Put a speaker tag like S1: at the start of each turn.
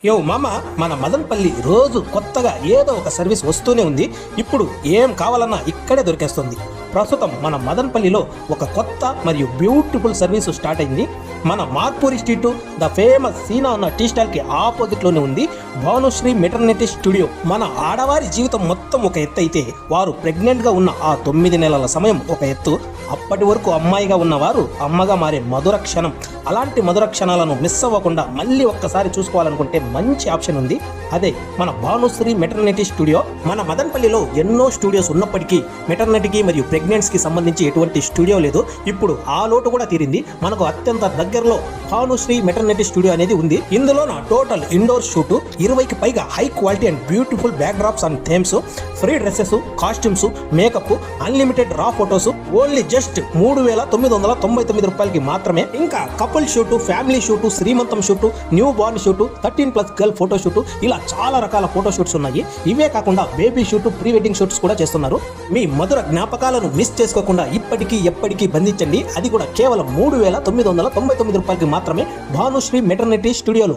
S1: యో మామ, మన మదనపల్లి రోజు కొత్తగా ఏదో ఒక సర్వీస్ వస్తూనే ఉంది. ఇప్పుడు ఏం కావాలన్నా ఇక్కడే దొరికేస్తుంది. ప్రస్తుతం మన మదనపల్లిలో ఒక కొత్త మరియు బ్యూటిఫుల్ సర్వీసు స్టార్ట్ అయింది. మన మార్పూరి స్ట్రీట్ ద ఫేమస్ సీనా అన్న టీ స్టాల్కి ఆపోజిట్లోనే ఉంది భానుశ్రీ మెటర్నిటీ స్టూడియో. మన ఆడవారి జీవితం మొత్తం ఒక ఎత్తు అయితే, వారు ప్రెగ్నెంట్గా ఉన్న ఆ 9 నెలల సమయం ఒక ఎత్తు. అప్పటి వరకు అమ్మాయిగా ఉన్నవారు అమ్మగా మారే మధుర క్షణం. అలాంటి మధుర క్షణాలను మిస్ అవ్వకుండా మళ్ళీ ఒక్కసారి చూసుకోవాలనుకుంటే మంచి ఆప్షన్ ఉంది. అదే మన భానుశ్రీ మెటర్నిటీ స్టూడియో. మన మదనపల్లిలో ఎన్నో స్టూడియోస్ ఉన్నప్పటికీ మెటర్నిటీకి మరియు ప్రెగ్నెన్సీకి సంబంధించి ఎటువంటి స్టూడియో లేదు. ఇప్పుడు ఆ లోటు కూడా తీరింది. మనకు అత్యంత దగ్గరలో భానుశ్రీ మెటర్నిటీ స్టూడియో అనేది ఉంది. ఇందులో నా టోటల్ ఇండోర్ షూట్, 20కి పైగా high quality and beautiful back drops and Thames, free dresses, costumes, makeup, unlimited రా ఫొటోస్ ఓన్లీ జస్ట్ 3,999 రూపాయలకి మాత్రమే. ఇంకా కపుల్ షూట్, ఫ్యామిలీ షూట్, శ్రీమంతం shoot, new born shoot, 13+ girl photo shoot, ఇలా చాలా రకాల ఫోటో షూట్స్ ఉన్నాయి. ఇవే కాకుండా baby shoot, pre wedding shoots కూడా చేస్తున్నారు. మీ మధుర జ్ఞాపకాలను మిస్ చేసుకోకుండా ఇప్పటికీ ఎప్పటికీ బంధించండి. అది కూడా కేవలం 3,999 రూపాయలకి మాత్రమే భానుశ్రీ మెటర్నిటీ స్టూడియోలో.